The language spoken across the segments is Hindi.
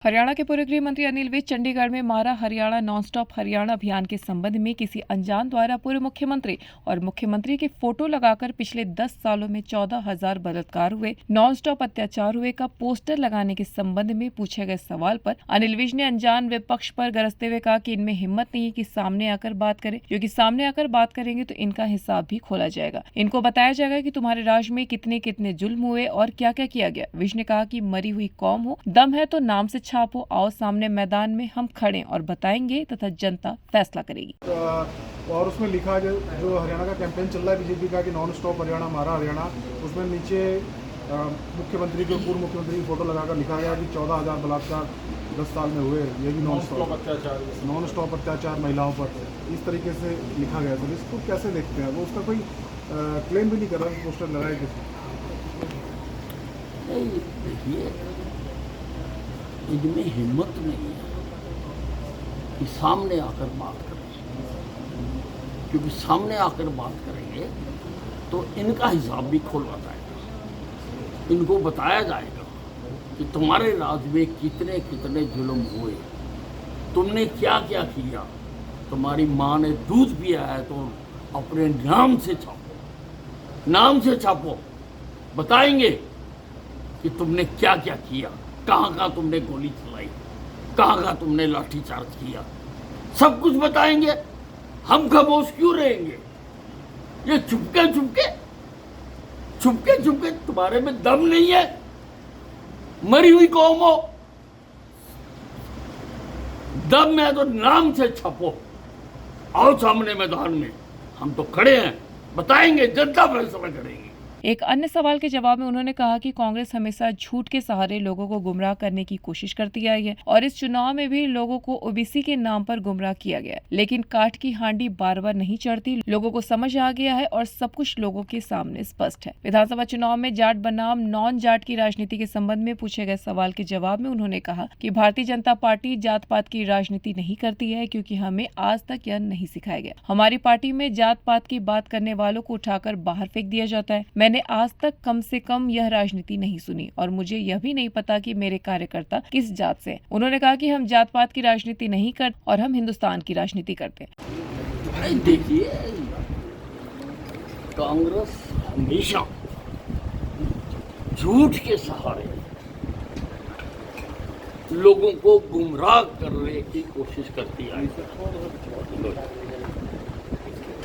हरियाणा के पूर्व गृह मंत्री अनिल विज चंडीगढ़ में मारा हरियाणा नॉन स्टॉप हरियाणा अभियान के संबंध में किसी अनजान द्वारा पूर्व मुख्यमंत्री और मुख्यमंत्री के फोटो लगाकर पिछले 10 सालों में 14,000 बलात्कार हुए, नॉन स्टॉप अत्याचार हुए का पोस्टर लगाने के संबंध में पूछे गए सवाल पर अनिल विज ने अनजान विपक्ष पर गरजते हुए कहा कि इनमें हिम्मत नहीं है कि सामने आकर बात करें, क्योंकि सामने आकर बात करेंगे तो इनका हिसाब भी खोला जाएगा। इनको बताया जाएगा कि तुम्हारे राज में कितने कितने जुल्म हुए और क्या क्या किया गया। विज ने कहा कि मरी हुई कौम हो, दम है तो नाम से छापो, आओ सामने मैदान में हम खड़े और बताएंगे तथा जनता फैसला करेगी। और उसमें लिखा जो हरियाणा का कैंपेन चल रहा है बीजेपी का कि नॉन स्टॉप हरियाणा हमारा हरियाणा, उसमें नीचे मुख्यमंत्री के पूर्व मुख्यमंत्री की फोटो लगाकर लिखा गया कि 14,000 बलात्कार 10 साल में हुए, ये भी नॉन स्टॉप अत्याचार महिलाओं पर, इस तरीके से लिखा गया। तो इसको कैसे देखते हैं? वो उसका कोई क्लेम भी नहीं कर रहा पोस्टर लगाए किसी। इनमें हिम्मत नहीं है कि सामने आकर बात करें, क्योंकि सामने आकर बात करेंगे तो इनका हिसाब भी खोला जाएगा। इनको बताया जाएगा कि तुम्हारे राज में कितने कितने जुल्म हुए, तुमने क्या क्या किया। तुम्हारी माँ ने दूध पिया है तो अपने नाम से छापो, नाम से छापो, बताएंगे कि तुमने क्या क्या किया, कहाँ कहाँ तुमने गोली चलाई, कहाँ कहाँ तुमने लाठीचार्ज किया, सब कुछ बताएंगे। हम खामोश क्यों रहेंगे? ये चुपके चुपके चुपके चुपके तुम्हारे में दम नहीं है? मरी हुई कौम हो, दम है तो नाम से छपो, आओ सामने मैदान में, हम तो खड़े हैं, बताएंगे, जनता फैसला करेगी। एक अन्य सवाल के जवाब में उन्होंने कहा कि कांग्रेस हमेशा झूठ के सहारे लोगों को गुमराह करने की कोशिश करती आई है और इस चुनाव में भी लोगों को ओबीसी के नाम पर गुमराह किया गया, लेकिन काठ की हांडी बार बार नहीं चढ़ती। लोगों को समझ आ गया है और सब कुछ लोगों के सामने स्पष्ट है। विधानसभा चुनाव में जाट बनाम नॉन जाट की राजनीति के संबंध में पूछे गए सवाल के जवाब में उन्होंने कहा कि भारतीय जनता पार्टी जात पात की राजनीति नहीं करती है, क्योंकि हमें आज तक यह नहीं सिखाया गया। हमारी पार्टी में जात पात की बात करने वालों को उठाकर बाहर फेंक दिया जाता है। मैंने आज तक कम से कम यह राजनीति नहीं सुनी और मुझे यह भी नहीं पता कि मेरे कार्यकर्ता किस जात से हैं। उन्होंने कहा कि हम जात पात की राजनीति नहीं करते और हम हिंदुस्तान की राजनीति करते हैं। देखिए, कांग्रेस हमेशा झूठ के सहारे लोगों को गुमराह करने की कोशिश करती है।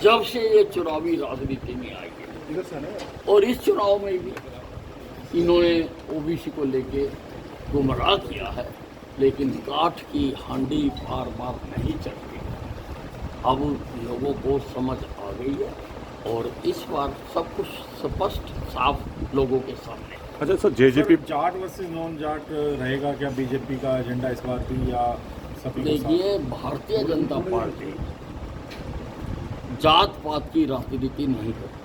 जब से ये चुनावी राजनीति में आई है और इस चुनाव में भी इन्होंने ओबीसी को लेके गुमराह किया है, लेकिन काठ की हांडी बार बार नहीं चढ़ती। अब लोगों को समझ आ गई है और इस बार सब कुछ स्पष्ट साफ लोगों के सामने। अच्छा sir, JJP Jat versus non Jat रहेगा क्या बीजेपी का एजेंडा इस बार भी, या सभी? देखिए, भारतीय जनता पार्टी जात पात की राजनीति नहीं करती।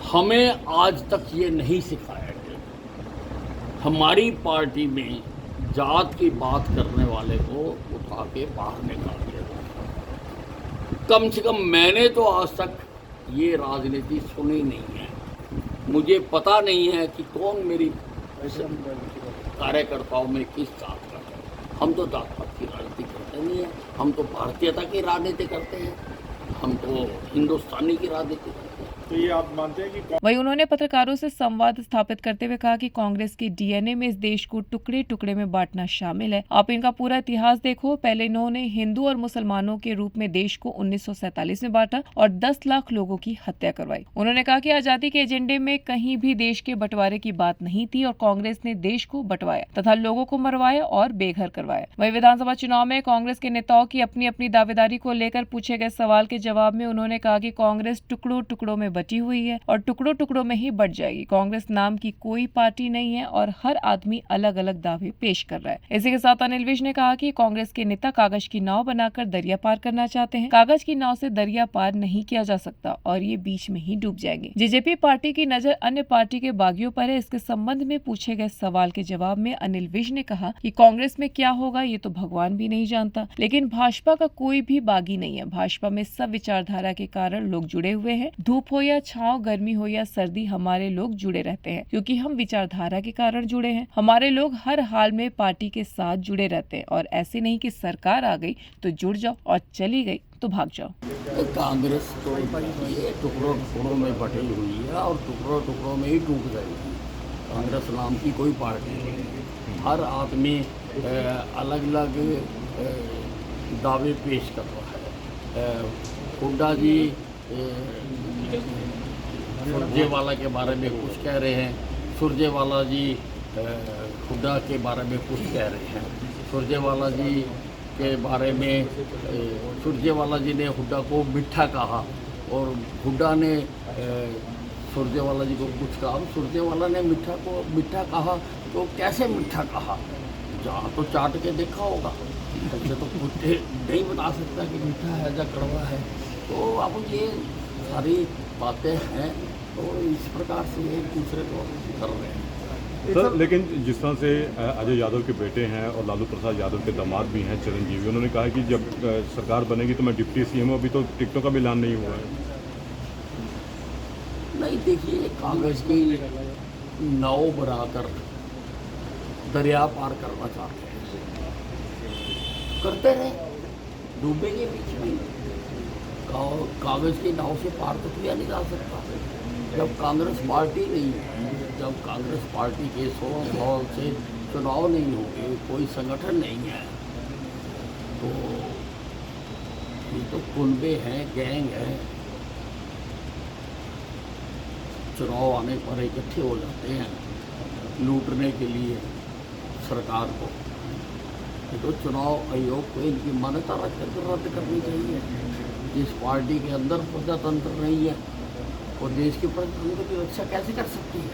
हमें आज तक ये नहीं सिखाया गया। हमारी पार्टी में जात की बात करने वाले को उठा के बाहर निकाल दिया जाए। कम से कम मैंने तो आज तक ये राजनीति सुनी नहीं है। मुझे पता नहीं है कि कौन मेरी कार्यकर्ताओं में किस जात का है। हम तो जात पात की राजनीति करते नहीं है, हम तो भारतीयता की राजनीति करते हैं, हम तो हिंदुस्तानी की राजनीति करते हैं। तो ये आप मानते हैं कि वहीं उन्होंने पत्रकारों से संवाद स्थापित करते हुए कहा कि कांग्रेस के डीएनए में इस देश को टुकड़े टुकड़े में बांटना शामिल है। आप इनका पूरा इतिहास देखो। पहले इन्होंने हिंदू और मुसलमानों के रूप में देश को 1947 में बांटा और 10 लाख लोगों की हत्या करवाई। उन्होंने कहा कि आजादी के एजेंडे में कहीं भी देश के बंटवारे की बात नहीं थी और कांग्रेस ने देश को बंटवाया तथा लोगों को मरवाया और बेघर करवाया। वहीं विधानसभा चुनाव में कांग्रेस के नेताओं की अपनी अपनी दावेदारी को लेकर पूछे गए सवाल के जवाब में उन्होंने कहा कि कांग्रेस टुकड़ों टुकड़ों में बटी हुई है और टुकड़ों टुकड़ों में ही बट जाएगी। कांग्रेस नाम की कोई पार्टी नहीं है और हर आदमी अलग अलग दावे पेश कर रहा है। इसी के साथ अनिल विज ने कहा कि कांग्रेस के नेता कागज की नाव बनाकर दरिया पार करना चाहते हैं। कागज की नाव से दरिया पार नहीं किया जा सकता और ये बीच में ही डूब जाएंगे। जेजेपी पार्टी की नजर अन्य पार्टी के बागियों पर है। इसके संबंध में पूछे गए सवाल के जवाब में अनिल विज ने कहा कि कांग्रेस में क्या होगा ये तो भगवान भी नहीं जानता, लेकिन भाजपा का कोई भी बागी नहीं है। भाजपा में सब विचारधारा के कारण लोग जुड़े हुए हैं। धूप हो या छांव, गर्मी हो या सर्दी, हमारे लोग जुड़े रहते हैं क्योंकि हम विचारधारा के कारण जुड़े हैं। हमारे लोग हर हाल में पार्टी के साथ जुड़े रहते हैं और ऐसे नहीं कि सरकार आ गई तो जुड़ जाओ और चली गई तो भाग जाओ। कांग्रेस तो ये टुकड़ों टुकड़ों में बटी हुई है और टुकड़ों टुकड़ों में ही टूट जाएगी। कांग्रेस नाम की कोई पार्टी नहीं है। हर आदमी अलग अलग दावे पेश कर रहा है। हुड्डा जी सुरजेवाला के बारे में कुछ कह रहे हैं, सुरजेवाला जी हुड्डा के बारे में कुछ कह रहे हैं। सुरजेवाला जी के बारे में सुरजेवाला जी ने हुड्डा को मिठा कहा और हुड्डा ने सुरजेवाला जी को कुछ कहा। सुरजेवाला ने मिठा कहा तो कैसे मिठा कहा? जहाँ तो चाट के देखा होगा, ऐसे तो कुछ नहीं बता सकता कि मीठा है या कड़वा है। तो अब ये सारी बातें हैं, तो इस प्रकार से एक दूसरे को कर रहे हैं। सर, लेकिन जिस तरह से अजय यादव के बेटे हैं और लालू प्रसाद यादव के दामाद भी हैं चिरंजीवी, उन्होंने कहा कि जब सरकार बनेगी तो मैं डिप्टी सीएम हूँ, अभी तो टिकटों का भी ऐलान नहीं हुआ है। नहीं, देखिए, कांग्रेस की नाव बनाकर दरिया पार करना चाहते हैं, करते रहे, डूबेंगे बीच में। कांग्रेस की नाव से पार तो किया नहीं जा सकता। जब कांग्रेस पार्टी नहीं है, जब कांग्रेस पार्टी के 16 साल से चुनाव नहीं होंगे, कोई संगठन नहीं है, तो ये तो कुनबे हैं, गैंग है, चुनाव आने पर इकट्ठे हो जाते हैं लूटने के लिए सरकार को। तो चुनाव आयोग को इनकी मान्यता रद्द करनी चाहिए। जिस पार्टी के अंदर प्रजातंत्र नहीं है और देश के प्रजातंत्र की रक्षा कैसे कर सकती है?